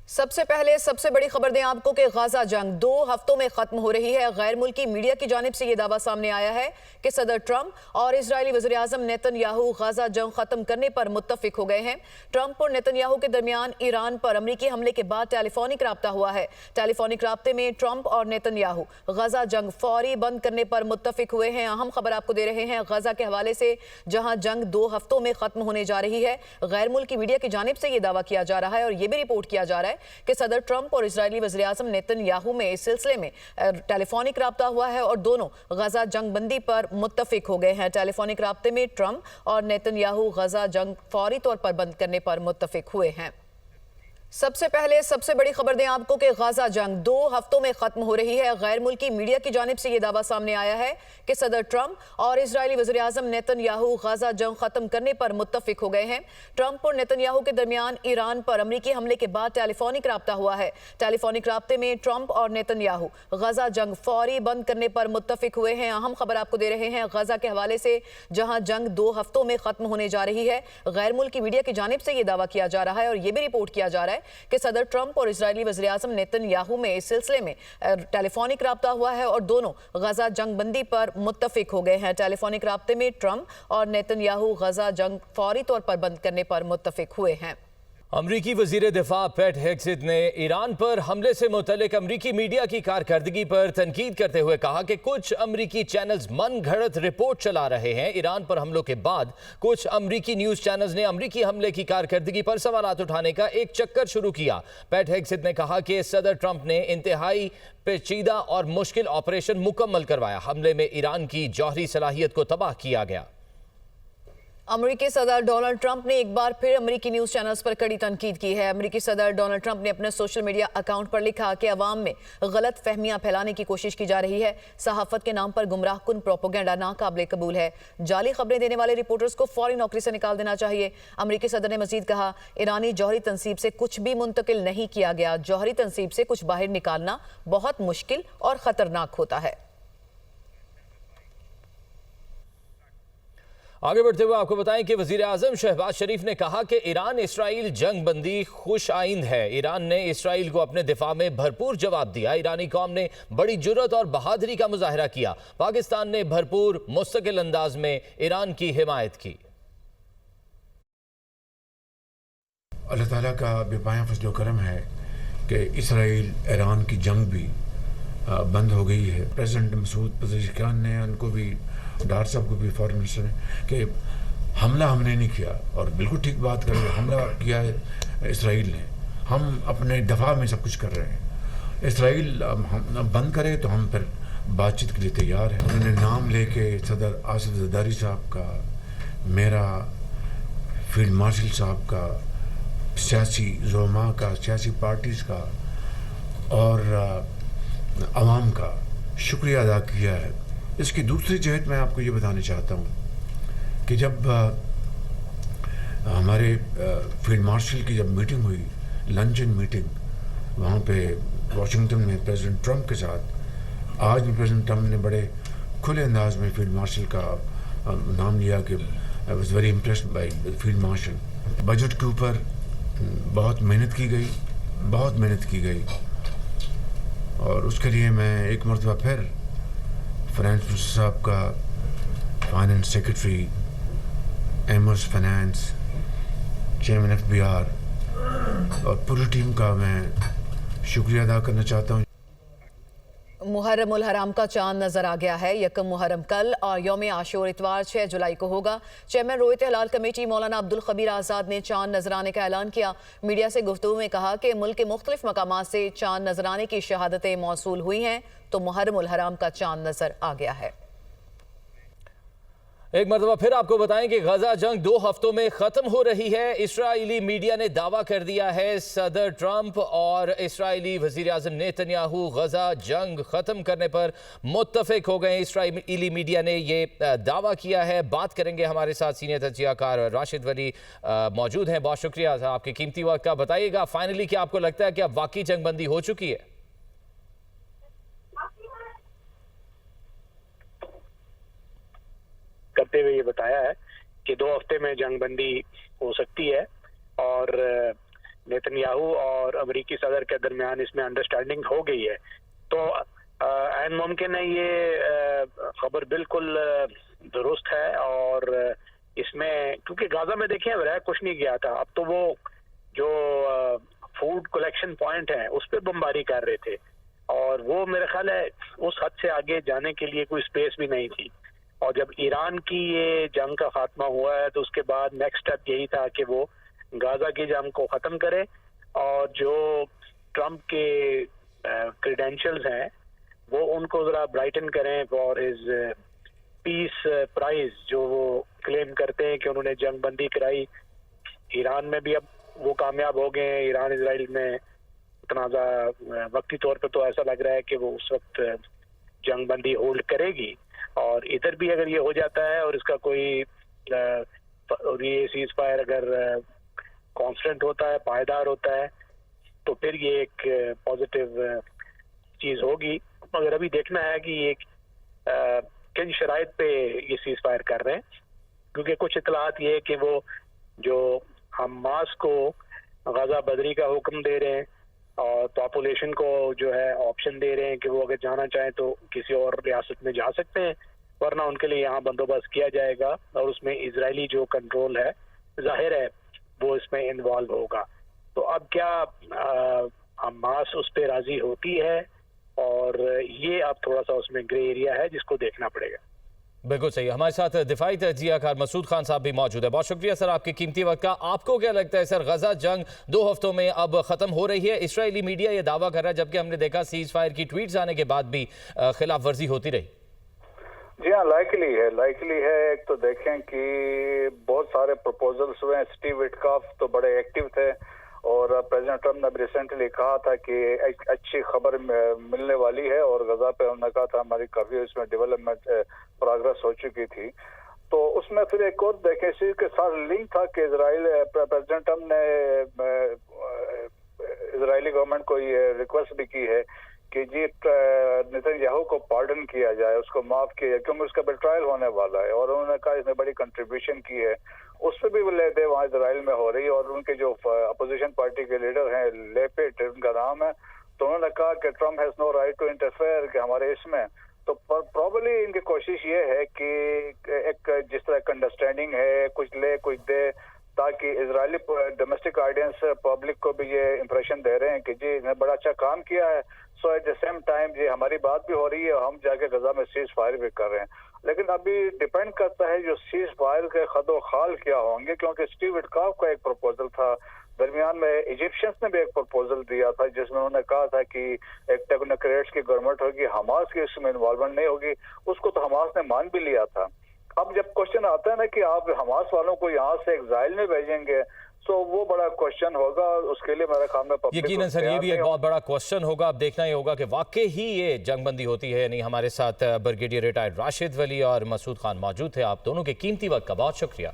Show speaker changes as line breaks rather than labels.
सबसे पहले सबसे बड़ी खबर दें आपको कि गाजा जंग 2 हफ्तों में खत्म हो रही है। गैर मुल्की मीडिया की जानिब से यह दावा सामने आया है कि सदर ट्रंप और इजरायली वज़ीर आज़म नेतन्याहू गाजा जंग खत्म करने पर मुत्तफिक हो गए हैं। ट्रंप और नेतन्याहू के दरमियान ईरान पर अमरीकी हमले के बाद टेलीफोनिक राब्ता हुआ है। टेलीफोनिक राब्ते में ट्रंप और नेतन्याहू गाजा जंग फौरी बंद करने पर मुत्तफिक हुए हैं। अहम खबर आपको दे रहे हैं गाजा के हवाले से, जहां जंग 2 हफ्तों में खत्म होने जा रही है। गैर मुल्की मीडिया की जानिब से यह दावा किया जा रहा है और यह भी रिपोर्ट किया जा रहा है कि सदर ट्रंप और इजरायली वज़ीर आज़म नेतन्याहू में इस सिलसिले में टेलीफोनिक राब्ता हुआ है और दोनों गजा जंग बंदी पर मुत्तफिक हो गए हैं। टेलीफोनिक राब्ते में ट्रंप और नेतन्याहू गजा जंग फौरी तौर पर बंद करने पर मुत्तफिक हुए हैं। सबसे पहले सबसे बड़ी खबर दें आपको कि गाजा जंग 2 हफ्तों में खत्म हो रही है। गैर मुल्की मीडिया की जानिब से यह दावा सामने आया है कि सदर ट्रंप और इजरायली वज़ीर आज़म नेतन्याहू गाजा जंग खत्म करने पर मुत्तफिक हो गए हैं। ट्रंप और नेतन्याहू के दरमियान ईरान पर अमरीकी हमले के बाद टेलीफोनिक राब्ता हुआ है। टेलीफोनिक राब्ते में ट्रंप और नेतन्याहू गाजा जंग फौरी बंद करने पर मुत्तफिक हुए हैं। अहम खबर आपको दे रहे हैं गाजा के हवाले से, जहां जंग 2 हफ्तों में खत्म होने जा रही है। गैर मुल्की मीडिया की जानिब से यह दावा किया जा रहा है और यह भी रिपोर्ट किया जा रहा है कि सदर ट्रंप और इजरायली वज़ीर आज़म नेतन्याहू में इस सिलसिले में टेलीफोनिक राब्ता हुआ है और दोनों गजा जंग बंदी पर मुत्तफिक हो गए हैं। टेलीफोनिक राब्ते में ट्रंप और नेतन्याहू गजा जंग फौरी तौर पर बंद करने पर मुत्तफिक हुए हैं।
अमरीकी वजीर दिफा पैट हेग्सेथ ने ईरान पर हमले से मुतल्लिक अमरीकी मीडिया की कारकर्दगी पर तनकीद करते हुए कहा कि कुछ अमरीकी चैनल्स मन घड़त रिपोर्ट चला रहे हैं। ईरान पर हमलों के बाद कुछ अमरीकी न्यूज़ चैनल्स ने अमरीकी हमले की कारकर्दगी पर सवालात उठाने का एक चक्कर शुरू किया। पैट हेग्सेथ ने कहा कि सदर ट्रंप ने इंतहाई पेचीदा और मुश्किल ऑपरेशन मुकम्मल करवाया। हमले में ईरान की जौहरी सलाहियत को तबाह किया गया।
अमेरिकी सदर डोनाल्ड ट्रंप ने एक बार फिर अमेरिकी न्यूज़ चैनल्स पर कड़ी तनकीद की है। अमेरिकी सदर डोनाल्ड ट्रंप ने अपने सोशल मीडिया अकाउंट पर लिखा कि अवाम में गलत फहमियां फैलाने की कोशिश की जा रही है। सहाफत के नाम पर गुमराहकुन प्रोपेगेंडा नाकाबिले कबूल है। जाली खबरें देने वाले रिपोर्टर्स को फौरी नौकरी से निकाल देना चाहिए। अमेरिकी सदर ने मजीद कहा, ईरानी जौहरी तनसीब से कुछ भी मुंतकिल नहीं किया गया। जौहरी तनसीब से कुछ बाहर निकालना बहुत मुश्किल और ख़तरनाक होता है।
आगे बढ़ते हुए आपको बताएं कि वजीर आजम शहबाज शरीफ ने कहा कि ईरान इसराइल जंग बंदी खुश आइंद है। ईरान ने इसराइल को अपने दिफा में भरपूर जवाब दिया। ईरानी कौम ने बड़ी जुर्रत और बहादुरी का मुजाहरा किया। पाकिस्तान ने भरपूर मुस्तकिल अंदाज में ईरान की हिमायत की।
अल्लाह ताला का बेपाया फजल करम है कि इसराइल ईरान की जंग भी बंद हो गई है। प्रेसिडेंट मसूद पज़ेशकियान ने उनको भी, डार साहब को भी, फॉरेन मिनिस्टर ने, कि हमला हमने नहीं किया, और बिल्कुल ठीक बात कर रहे हैं। हमला किया है इसराइल ने, हम अपने दफा में सब कुछ कर रहे हैं। इसराइल हम बंद करे तो हम फिर बातचीत के लिए तैयार हैं। उन्होंने नाम लेके सदर आसिफ ज़रदारी साहब का, मेरा, फील्ड मार्शल साहब का, सियासी ज़ुलमा का, सियासी पार्टीज़ का और अवाम का शुक्रिया अदा किया है। इसकी दूसरी जहत मैं आपको ये बताना चाहता हूँ कि जब हमारे फील्ड मार्शल की जब मीटिंग हुई, लंचन मीटिंग वहाँ पे वाशिंगटन में प्रेसिडेंट ट्रंप के साथ, आज भी प्रेसिडेंट ट्रंप ने बड़े खुले अंदाज में फील्ड मार्शल का नाम लिया कि I was very impressed by field marshal. Budget के ऊपर बहुत मेहनत की गई, बहुत मेहनत की गई, और उसके लिए मैं एक मरतबा फिर फाइनेंस मिनिस्टर साहब का, फाइनेंस सेक्रेटरी, एमर्स फाइनेंस, चेयरमैन FBR और पूरी टीम का मैं शुक्रिया अदा करना चाहता हूँ।
मुहर्रम उल हराम का चांद नजर आ गया है। यकम मुहर्रम कल और यौम आशूर इतवार 6 जुलाई को होगा। चेयरमैन रोयत हलाल कमेटी मौलाना अब्दुल खबीर आज़ाद ने चांद नजर आने का ऐलान किया। मीडिया से गुफ्तगू में कहा कि मुल्क के मुख्तलिफ मकामात से चांद नजर आने की शहादतें मौसूल हुई हैं, तो मुहर्रम उल हराम का चांद नजर आ गया है।
एक मरतबा फिर आपको बताएं कि गजा जंग 2 हफ्तों में खत्म हो रही है। इसराइली मीडिया ने दावा कर दिया है, सदर ट्रंप और इसराइली वजीर आजम नेतन्याहू गजा जंग खत्म करने पर मुत्तफिक हो गए। इसराइली मीडिया ने ये दावा किया है। बात करेंगे, हमारे साथ सीनियर तजियाकार राशिद वली मौजूद हैं। बहुत शुक्रिया आपके कीमती वक्त का। बताइएगा फाइनली क्या आपको लगता है कि अब वाकई जंग बंदी हो चुकी है?
करते हुए ये बताया है कि 2 हफ्ते में जंग बंदी हो सकती है, और नेतन्याहू और अमेरिकी सदर के दरमियान इसमें अंडरस्टैंडिंग हो गई है। तो ऐन मुमकिन है ये खबर बिल्कुल दुरुस्त है। और इसमें क्योंकि गाजा में देखें रह कुछ नहीं गया था, अब तो वो जो फूड कलेक्शन पॉइंट है उस पर बमबारी कर रहे थे और वो मेरा ख्याल है उस हद से आगे जाने के लिए कोई स्पेस भी नहीं थी। और जब ईरान की ये जंग का खात्मा हुआ है तो उसके बाद नेक्स्ट स्टेप यही था कि वो गाजा की जंग को ख़त्म करे और जो ट्रम्प के क्रेडेंशियल्स हैं वो उनको ज़रा ब्राइटन करें फॉर हिज पीस प्राइज जो वो क्लेम करते हैं कि उन्होंने जंग बंदी कराई। ईरान में भी अब वो कामयाब हो गए हैं। ईरान इजराइल में तनाज़ा वक्ती तौर पे तो ऐसा लग रहा है कि वो उस वक्त जंग बंदी होल्ड करेगी। और इधर भी अगर ये हो जाता है और इसका कोई ये सीज फायर अगर कांस्टेंट होता है, पायदार होता है, तो फिर ये एक पॉजिटिव चीज़ होगी। मगर अभी देखना है कि ये किन शराइत पे ये सीज फायर कर रहे हैं, क्योंकि कुछ इतलात ये है कि वो जो हमास को गाजा बदरी का हुक्म दे रहे हैं और पॉपुलेशन को जो है ऑप्शन दे रहे हैं कि वो अगर जाना चाहें तो किसी और रियासत में जा सकते हैं, वरना उनके लिए यहाँ बंदोबस्त किया जाएगा और उसमें इजरायली जो कंट्रोल है जाहिर है वो इसमें इन्वॉल्व होगा। तो अब क्या हमास उस पर राजी होती है, और ये अब थोड़ा सा उसमें ग्रे एरिया है जिसको देखना पड़ेगा।
बिल्कुल सही। हमारे साथ दिफाई तजियाकार मसूद खान साहब भी मौजूद है। बहुत शुक्रिया सर आपके कीमती वक्त का। आपको क्या लगता है सर, गजा जंग 2 हफ्तों में अब ख़त्म हो रही है? इसराइली मीडिया ये दावा कर रहा है, जबकि हमने देखा सीज फायर की ट्वीट्स आने के बाद भी खिलाफ वर्जी होती रही।
जी हाँ, लाइकली है। एक तो देखें कि बहुत सारे प्रपोजल्स हुए हैं। स्टीव विटकॉफ तो बड़े एक्टिव थे और प्रेसिडेंट ट्रम्प ने रिसेंटली कहा था कि एक अच्छी खबर मिलने वाली है और गजा पे उन्होंने कहा था हमारी काफ़ी इसमें डेवलपमेंट प्रोग्रेस हो चुकी थी। तो उसमें फिर एक और देखें इसी के साथ लिंक था कि प्रेसिडेंट ट्रम्प ने इजरायली गवर्नमेंट को ये रिक्वेस्ट भी की है कि जी नेतन्याहू को पार्डन किया जाए, उसको माफ किया जाए, क्योंकि उसका बेट्रायल होने वाला है। और उन्होंने कहा इसने बड़ी कंट्रीब्यूशन की है, उस पर भी लेते वहाँ इसराइल में हो रही है। और उनके जो अपोजिशन पार्टी के लीडर हैं, लेपेट उनका नाम है, तो उन्होंने कहा कि Trump has no right to interfere कि हमारे इसमें। तो प्रॉबली इनकी कोशिश ये है कि एक जिस तरह का अंडरस्टैंडिंग है, कुछ ले कुछ दे, ताकि इजरायली डोमेस्टिक ऑडियंस पब्लिक को भी ये इंप्रेशन दे रहे हैं कि जी इन्हें बड़ा अच्छा काम किया है। सो एट द सेम टाइम जी हमारी बात भी हो रही है, हम जाके गजा में सीज फायर भी कर रहे हैं। लेकिन अभी डिपेंड करता है जो सीज फायर के खदो खाल क्या होंगे, क्योंकि स्टीव विटकॉफ का एक प्रपोजल था, दरमियान में इजिप्शियंस ने भी एक प्रपोजल दिया था जिसमें उन्होंने कहा था कि एक टेक्नोक्रेट्स की गवर्नमेंट होगी, हमास की इसमें इन्वॉल्वमेंट नहीं होगी। उसको तो हमास ने मान भी लिया था। अब जब क्वेश्चन आता है ना कि आप हमास वालों को यहाँ से एग्जाइल में भेजेंगे, सो वो बड़ा क्वेश्चन होगा। उसके लिए मेरा काम है
यकीनन सर ये भी एक बहुत बड़ा क्वेश्चन होगा। अब देखना ही होगा कि वाकई ही ये जंगबंदी होती है या नहीं। हमारे साथ ब्रिगेडियर रिटायर्ड राशिद वली और मसूद खान मौजूद थे। आप दोनों के कीमती वक्त का बहुत शुक्रिया।